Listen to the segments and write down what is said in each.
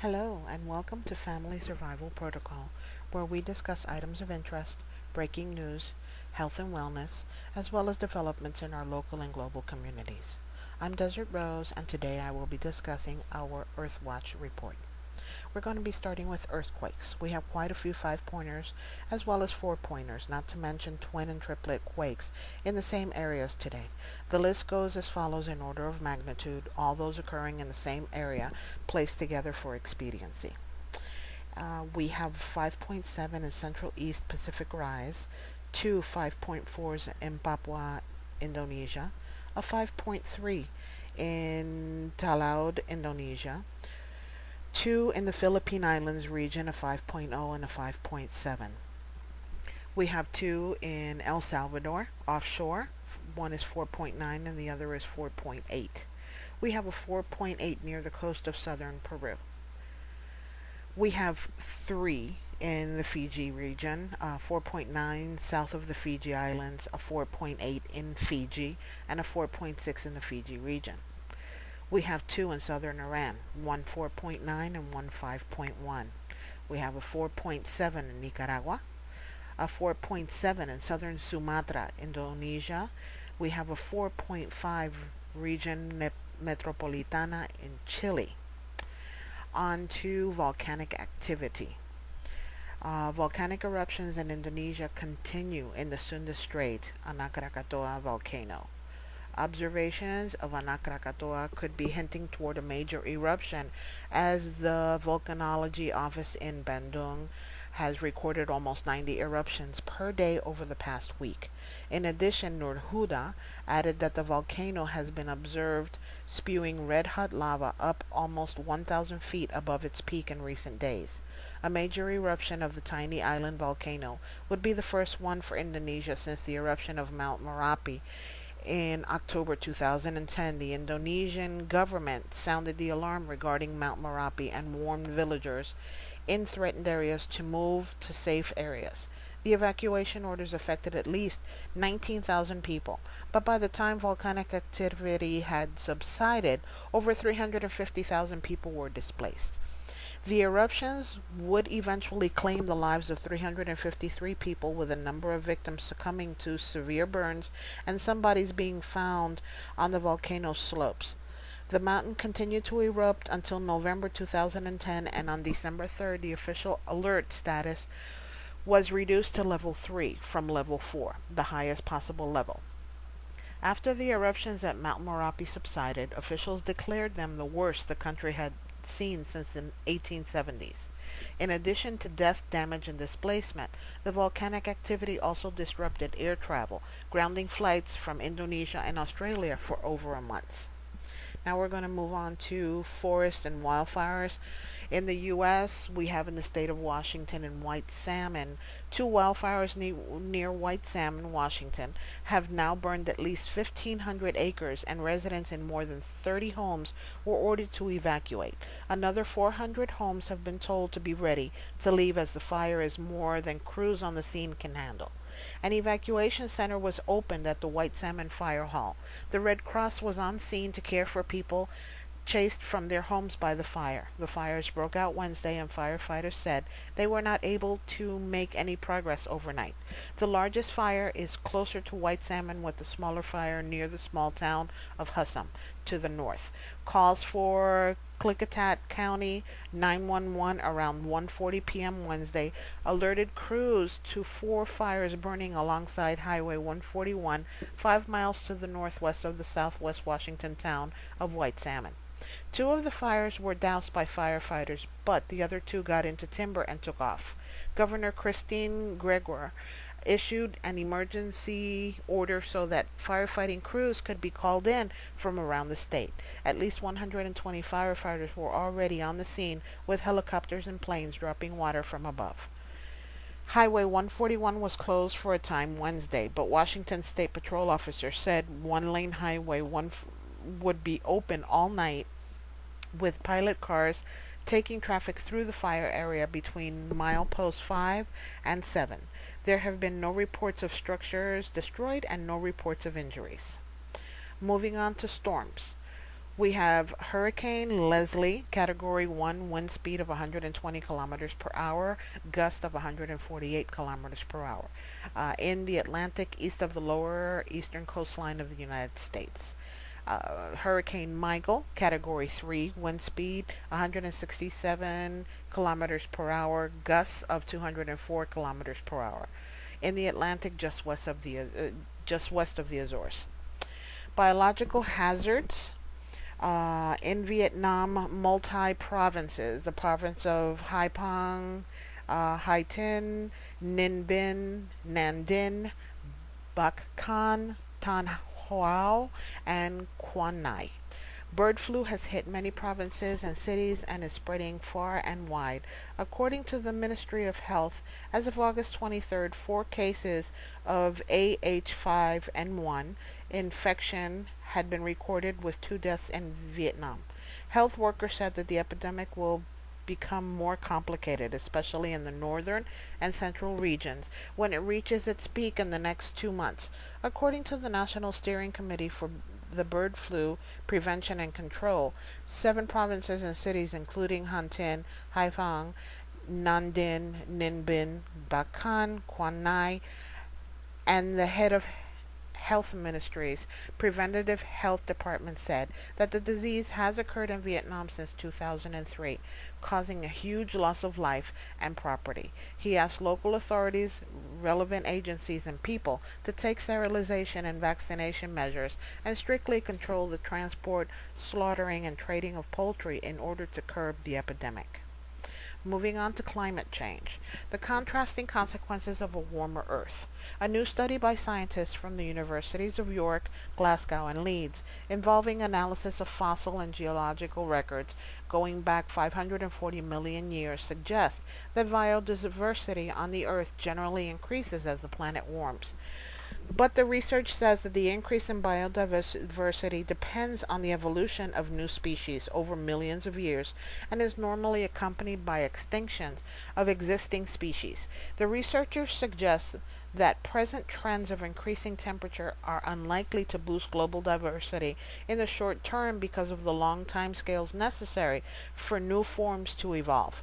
Hello, and welcome to Family Survival Protocol, where we discuss items of interest, breaking news, health and wellness, as well as developments in our local and global communities. I'm Desert Rose, and today I will be discussing our Earthwatch report. We're going to be starting with earthquakes. We have quite a few 5-pointers as well as 4-pointers, not to mention twin and triplet quakes in the same areas today. The list goes as follows in order of magnitude, all those occurring in the same area placed together for expediency. We have 5.7 in Central East Pacific Rise, two 5.4s in Papua, Indonesia, a 5.3 in Talaud, Indonesia, two in the Philippine Islands region, a 5.0 and a 5.7. We have two in El Salvador, offshore. One is 4.9 and the other is 4.8. We have a 4.8 near the coast of southern Peru. We have three in the Fiji region, 4.9 south of the Fiji Islands, a 4.8 in Fiji, and a 4.6 in the Fiji region. We have two in southern Iran, one 4.9 and one 5.1. We have a 4.7 in Nicaragua, a 4.7 in southern Sumatra, Indonesia. We have a 4.5 region metropolitana in Chile. On to volcanic activity. Volcanic eruptions in Indonesia continue in the Sunda Strait, Anak Krakatoa volcano. Observations of Anak Krakatoa could be hinting toward a major eruption, as the volcanology office in Bandung has recorded almost 90 eruptions per day over the past week. In addition, Nur Huda added that the volcano has been observed spewing red hot lava up almost 1,000 feet above its peak in recent days. A major eruption of the tiny island volcano would be the first one for Indonesia since the eruption of Mount Merapi in October 2010. The Indonesian government sounded the alarm regarding Mount Merapi and warned villagers in threatened areas to move to safe areas. The evacuation orders affected at least 19,000 people, but by the time volcanic activity had subsided, over 350,000 people were displaced. The eruptions would eventually claim the lives of 353 people, with a number of victims succumbing to severe burns and some bodies being found on the volcano's slopes. The mountain continued to erupt until November 2010, and on December 3rd, the official alert status was reduced to level 3 from level 4, the highest possible level. After the eruptions at Mount Merapi subsided, officials declared them the worst the country had seen since the 1870s. In addition to death, damage, and displacement, the volcanic activity also disrupted air travel, grounding flights from Indonesia and Australia for over a month. Now we're going to move on to forest and wildfires. In the U.S., we have in the state of Washington and White Salmon, two wildfires near White Salmon, Washington, have now burned at least 1,500 acres, and residents in more than 30 homes were ordered to evacuate. Another 400 homes have been told to be ready to leave, as the fire is more than crews on the scene can handle. An evacuation center was opened at the White Salmon Fire Hall. The Red Cross was on scene to care for people chased from their homes by the fire. The fires broke out Wednesday, and firefighters said they were not able to make any progress overnight. The largest fire is closer to White Salmon, with the smaller fire near the small town of Hussam to the north. Calls for Klickitat County 911 around 1:40 p.m. Wednesday alerted crews to four fires burning alongside Highway 141, 5 miles to the northwest of the southwest Washington town of White Salmon. Two of the fires were doused by firefighters, but the other two got into timber and took off. Governor Christine Gregoire issued an emergency order so that firefighting crews could be called in from around the state. At least 120 firefighters were already on the scene, with helicopters and planes dropping water from above. Highway 141 was closed for a time Wednesday, but Washington State Patrol officers said one-lane Highway 1 would be open all night, with pilot cars taking traffic through the fire area between milepost 5 and 7. There have been no reports of structures destroyed and no reports of injuries. Moving on to storms. We have Hurricane Leslie, Category 1, wind speed of 120 kilometers per hour, gust of 148 kilometers per hour, in the Atlantic east of the lower eastern coastline of the United States. Hurricane Michael, Category 3, wind speed 167 kilometers per hour, gusts of 204 kilometers per hour, in the Atlantic just west of the Azores. Biological hazards. In Vietnam, multi provinces, the province of Haiphong, Hai Tinh, Ninh Binh, Nam Dinh, Bac Can, Tan Hoao, and Quang Ngai. Bird flu has hit many provinces and cities and is spreading far and wide. According to the Ministry of Health, as of August 23rd, 4 cases of AH5N1 infection had been recorded, with 2 deaths in Vietnam. Health workers said that the epidemic will become more complicated, especially in the northern and central regions, when it reaches its peak in the next 2 months. According to the National Steering Committee for the Bird Flu Prevention and Control, 7 provinces and cities, including Hantin, Haiphong, Nam Dinh, Ninh Binh, Bac Can, Quang Ngai, and the head of Health Ministry's Preventative Health Department said that the disease has occurred in Vietnam since 2003, causing a huge loss of life and property. He asked local authorities, relevant agencies, and people to take sterilization and vaccination measures and strictly control the transport, slaughtering, and trading of poultry in order to curb the epidemic. Moving on to climate change, the contrasting consequences of a warmer Earth. A new study by scientists from the universities of York, Glasgow, and Leeds, involving analysis of fossil and geological records going back 540 million years, suggests that biodiversity on the Earth generally increases as the planet warms. But the research says that the increase in biodiversity depends on the evolution of new species over millions of years and is normally accompanied by extinctions of existing species. The researchers suggest that present trends of increasing temperature are unlikely to boost global diversity in the short term because of the long timescales necessary for new forms to evolve.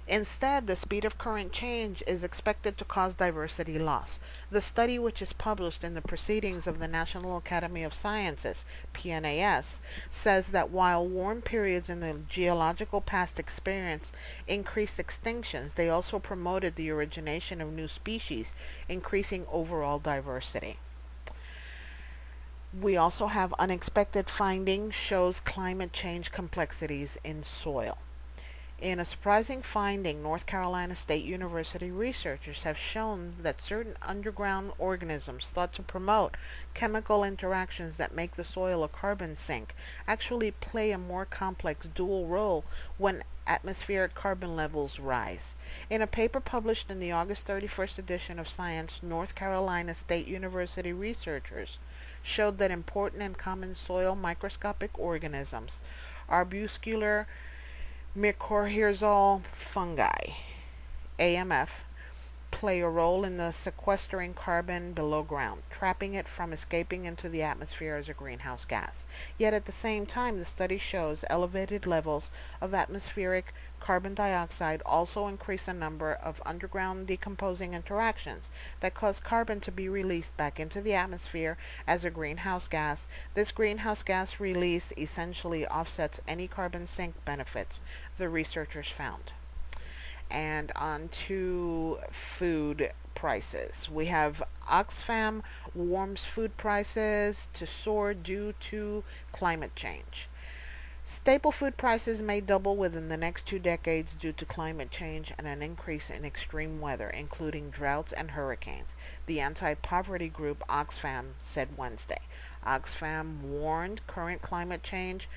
Instead, the speed of current change is expected to cause diversity loss. The study, which is published in the Proceedings of the National Academy of Sciences, PNAS, says that while warm periods in the geological past experienced increased extinctions, they also promoted the origination of new species, increasing overall diversity. We also have unexpected findings shows climate change complexities in soil. In a surprising finding, North Carolina State University researchers have shown that certain underground organisms thought to promote chemical interactions that make the soil a carbon sink actually play a more complex dual role when atmospheric carbon levels rise. In a paper published in the August 31st edition of Science, North Carolina State University researchers showed that important and common soil microscopic organisms, arbuscular mycorrhizal fungi, AMF, play a role in the sequestering carbon below ground, trapping it from escaping into the atmosphere as a greenhouse gas. Yet at the same time, the study shows elevated levels of atmospheric carbon dioxide also increase a number of underground decomposing interactions that cause carbon to be released back into the atmosphere as a greenhouse gas. This greenhouse gas release essentially offsets any carbon sink benefits, the researchers found. And on to food prices. We have Oxfam warns food prices to soar due to climate change. Staple food prices may double within the next 2 decades due to climate change and an increase in extreme weather, including droughts and hurricanes, the anti-poverty group Oxfam said Wednesday. Oxfam warned current climate change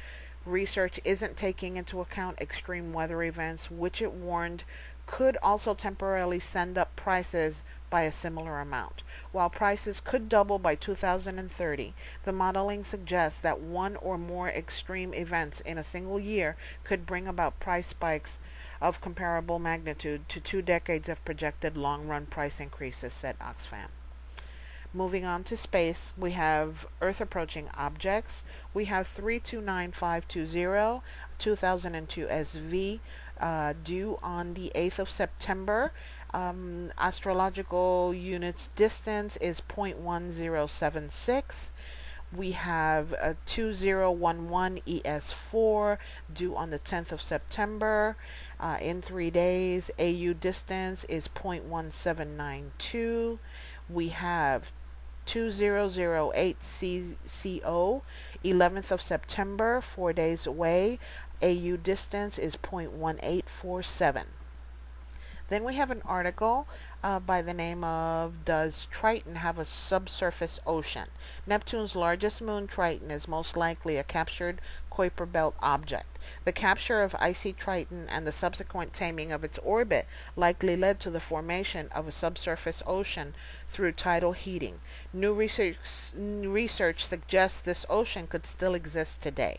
research isn't taking into account extreme weather events, which it warned could also temporarily send up prices by a similar amount. While prices could double by 2030, the modeling suggests that one or more extreme events in a single year could bring about price spikes of comparable magnitude to 2 decades of projected long-run price increases, said Oxfam. Moving on to space, we have Earth approaching objects. We have 329520, 2002 SV, due on the 8th of September. Astrological units distance is 0.1076. We have 2011 ES4 due on the 10th of September. In 3 days, AU distance is 0.1792. We have 2008 CCO, 11th of September, 4 days away. AU distance is 0.1847. Then we have an article by the name of Does Triton Have a Subsurface Ocean? Neptune's largest moon, Triton, is most likely a captured Kuiper Belt object. The capture of icy Triton and the subsequent taming of its orbit likely led to the formation of a subsurface ocean through tidal heating. New research suggests this ocean could still exist today.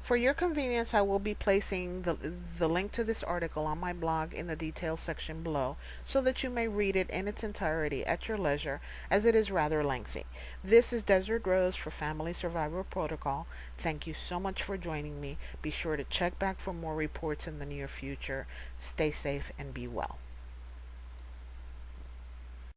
For your convenience, I will be placing the link to this article on my blog in the details section below so that you may read it in its entirety at your leisure, as it is rather lengthy. This is Desert Rose for Family Survival Protocol. Thank you so much for joining me. Be sure to check back for more reports in the near future. Stay safe and be well.